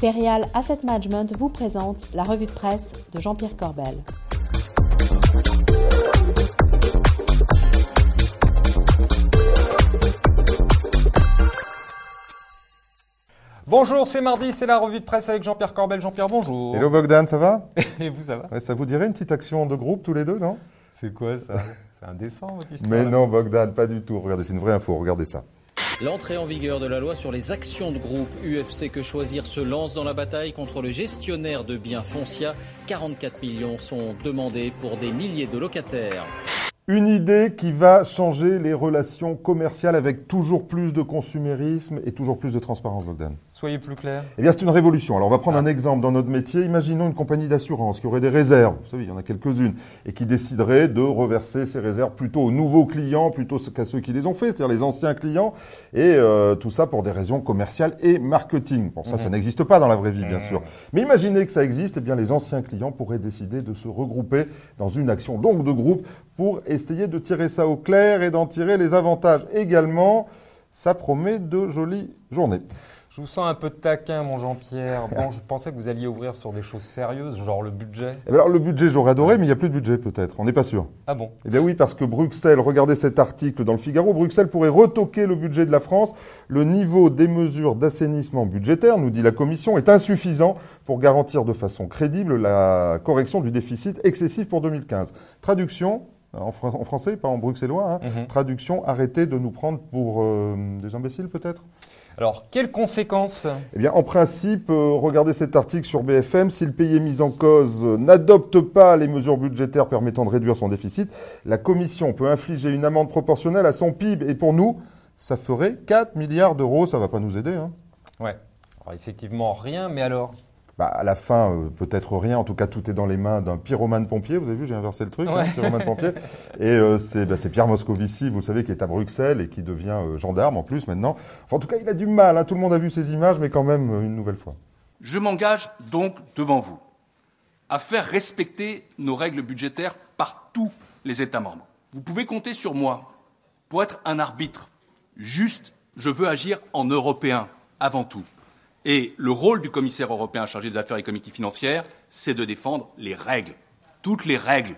Perial Asset Management vous présente la revue de presse de Jean-Pierre Corbel. Bonjour, c'est mardi, c'est la revue de presse avec Jean-Pierre Corbel. Jean-Pierre, bonjour. Hello Bogdan, ça va? Et vous, ça va? Ouais, ça vous dirait une petite action de groupe tous les deux, non? C'est quoi ça? C'est indécent votre histoire. Mais non Bogdan, pas du tout. Regardez, c'est une vraie info, regardez ça. L'entrée en vigueur de la loi sur les actions de groupe UFC Que Choisir se lance dans la bataille contre le gestionnaire de biens Foncia. 44 millions sont demandés pour des milliers de locataires. Une idée qui va changer les relations commerciales avec toujours plus de consumérisme et toujours plus de transparence, Bogdan. Soyez plus clair. Eh bien, c'est une révolution. Alors, on va prendre un exemple dans notre métier. Imaginons une compagnie d'assurance qui aurait des réserves. Vous savez, il y en a quelques-unes. Et qui déciderait de reverser ces réserves plutôt aux nouveaux clients, plutôt qu'à ceux qui les ont fait, c'est-à-dire les anciens clients. Et tout ça pour des raisons commerciales et marketing. Bon, ça n'existe pas dans la vraie vie, bien sûr. Mais imaginez que ça existe. Eh bien, les anciens clients pourraient décider de se regrouper dans une action, donc de groupe, pour essayer de tirer ça au clair et d'en tirer les avantages également. Ça promet de jolies journées. Je vous sens un peu taquin, mon Jean-Pierre. Bon, je pensais que vous alliez ouvrir sur des choses sérieuses, genre le budget. Eh bien, alors, le budget, j'aurais adoré, mais il n'y a plus de budget peut-être. On n'est pas sûr. Ah bon? Eh bien oui, parce que Bruxelles, regardez cet article dans le Figaro, Bruxelles pourrait retoquer le budget de la France. Le niveau des mesures d'assainissement budgétaire, nous dit la Commission, est insuffisant pour garantir de façon crédible la correction du déficit excessif pour 2015. Traduction, en français, pas en bruxellois, traduction, arrêtez de nous prendre pour des imbéciles peut-être. Alors, quelles conséquences? Eh bien, en principe, regardez cet article sur BFM, si le pays mis en cause n'adopte pas les mesures budgétaires permettant de réduire son déficit, la Commission peut infliger une amende proportionnelle à son PIB. Et pour nous, ça ferait 4 milliards d'euros, ça ne va pas nous aider. Hein. Ouais, alors effectivement rien, mais alors? Bah, à la fin, peut-être rien. En tout cas, tout est dans les mains d'un pyromane pompier. Vous avez vu, j'ai inversé le truc, pyromane pompier. Et c'est Pierre Moscovici, vous le savez, qui est à Bruxelles et qui devient gendarme en plus maintenant. Enfin, en tout cas, il a du mal. Hein. Tout le monde a vu ces images, mais quand même, une nouvelle fois. Je m'engage donc devant vous à faire respecter nos règles budgétaires par tous les États membres. Vous pouvez compter sur moi pour être un arbitre. Juste, je veux agir en européen avant tout. Et le rôle du commissaire européen chargé des affaires économiques et financières, c'est de défendre les règles, toutes les règles.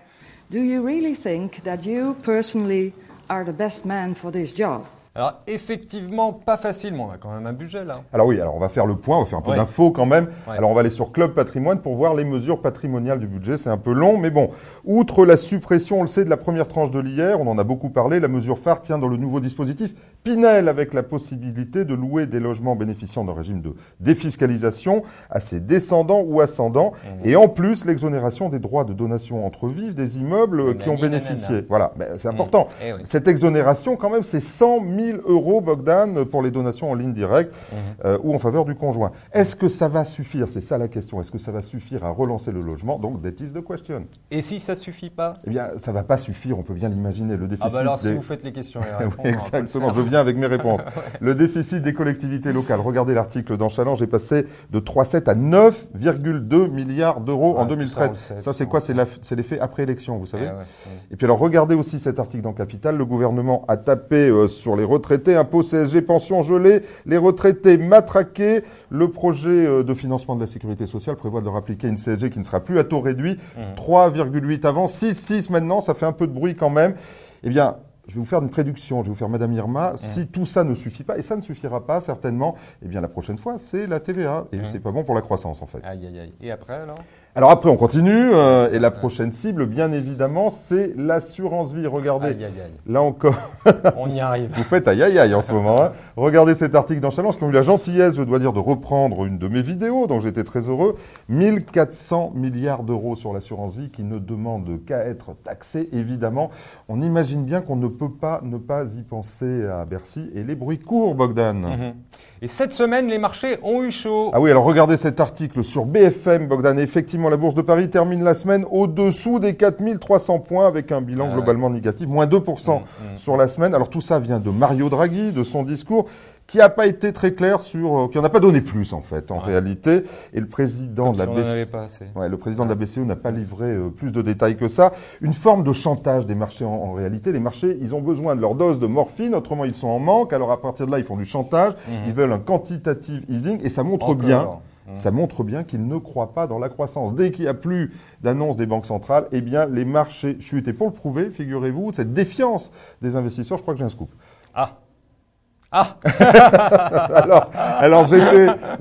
Do you really think that you personally are the best man for this job? Alors, effectivement, pas facile, mais on a quand même un budget, là. Alors oui, alors on va faire le point, on va faire un peu d'infos quand même. Ouais. Alors on va aller sur Club Patrimoine pour voir les mesures patrimoniales du budget. C'est un peu long, mais bon. Outre la suppression, on le sait, de la première tranche de l'IR, on en a beaucoup parlé, la mesure phare tient dans le nouveau dispositif Pinel, avec la possibilité de louer des logements bénéficiant d'un régime de défiscalisation à ses descendants ou ascendants. Et en plus, l'exonération des droits de donation entre vifs des immeubles qui ont bénéficié. Voilà, ben, c'est important. Cette exonération, quand même, c'est 100 000 euros, Bogdan, pour les donations en ligne directe ou en faveur du conjoint. Est-ce que ça va suffire? C'est ça la question. Est-ce que ça va suffire à relancer le logement? Donc, that is the question. Et si ça suffit pas? Eh bien, ça va pas suffire. On peut bien l'imaginer. Le déficit. Ah bah alors, si vous faites les questions et les réponses, exactement. Je viens avec mes réponses. Le déficit des collectivités locales. Regardez l'article dans Challenge est passé de 3,7 à 9,2 milliards d'euros en 2013. Ça, c'est quoi? C'est l'effet après élection, vous savez. Et puis alors, regardez aussi cet article dans Capital. Le gouvernement a tapé sur les retraités, impôts CSG, pensions gelées, les retraités matraqués. Le projet de financement de la sécurité sociale prévoit de leur appliquer une CSG qui ne sera plus à taux réduit. 3,8 avant, 6,6 maintenant, ça fait un peu de bruit quand même. Eh bien, je vais vous faire une prédiction, je vais vous faire Madame Irma. Si tout ça ne suffit pas, et ça ne suffira pas certainement, eh bien la prochaine fois, c'est la TVA. Et c'est pas bon pour la croissance en fait. Aïe, aïe, aïe. Et après alors? Alors après, on continue. Et la prochaine cible, bien évidemment, c'est l'assurance vie. Regardez, aïe, aïe, aïe. Là encore, on y arrive. Vous faites aïe, aïe, aïe en ce moment. Hein. Regardez cet article dans Challenge qui ont eu la gentillesse, je dois dire, de reprendre une de mes vidéos, donc j'étais très heureux. 1400 milliards d'euros sur l'assurance vie qui ne demandent qu'à être taxés, évidemment. On imagine bien qu'on ne peut pas ne pas y penser à Bercy. Et les bruits courent, Bogdan. Et cette semaine, les marchés ont eu chaud. Ah oui, alors regardez cet article sur BFM, Bogdan. Effectivement, la Bourse de Paris termine la semaine au-dessous des 4300 points avec un bilan globalement négatif, moins 2% sur la semaine. Alors tout ça vient de Mario Draghi, de son discours, qui n'a pas été très clair sur, qui n'en a pas donné plus en fait, en réalité. Et le président de la le président de la BCE n'a pas livré plus de détails que ça. Une forme de chantage des marchés en réalité. Les marchés, ils ont besoin de leur dose de morphine, autrement ils sont en manque. Alors à partir de là, ils font du chantage. Ils veulent un quantitative easing et ça montre bien Ça montre bien qu'ils ne croient pas dans la croissance. Dès qu'il n'y a plus d'annonces des banques centrales, eh bien, les marchés chutent. Et pour le prouver, figurez-vous, cette défiance des investisseurs, je crois que j'ai un scoop. alors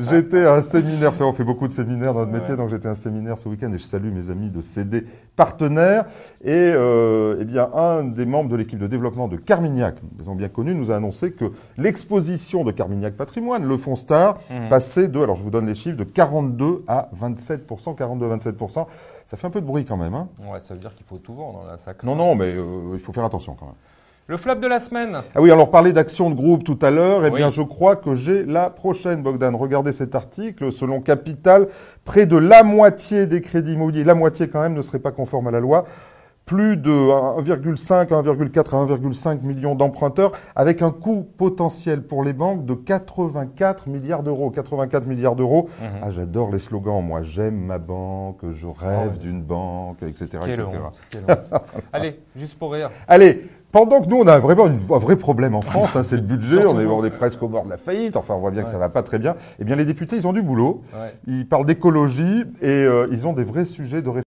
j'étais à un séminaire, on fait beaucoup de séminaires dans notre métier, donc j'étais à un séminaire ce week-end et je salue mes amis de CD Partenaires. Et eh bien, un des membres de l'équipe de développement de Carmignac, ils ont bien connu, nous a annoncé que l'exposition de Carmignac Patrimoine, le fonds Star, passait de, alors je vous donne les chiffres, de 42 à 27%, 42-27%. Ça fait un peu de bruit quand même. Hein. Ouais, ça veut dire qu'il faut tout vendre là, ça. Non, mais il faut faire attention quand même. Le flop de la semaine. Ah oui, alors parler d'actions de groupe tout à l'heure, eh bien je crois que j'ai la prochaine, Bogdan. Regardez cet article, selon Capital, près de la moitié des crédits immobiliers, la moitié quand même ne serait pas conforme à la loi, plus de 1,5, 1,4 à 1,5 million d'emprunteurs, avec un coût potentiel pour les banques de 84 milliards d'euros. 84 milliards d'euros. Ah, j'adore les slogans, moi, j'aime ma banque, je rêve d'une banque, etc. Quelle etc. honte, quelle honte. Allez, juste pour rire. Allez, pendant que nous, on a vraiment un vrai problème en France, hein, c'est le budget, on est presque au bord de la faillite, enfin on voit bien que ça va pas très bien, eh bien les députés, ils ont du boulot, ils parlent d'écologie et ils ont des vrais sujets de réflexion.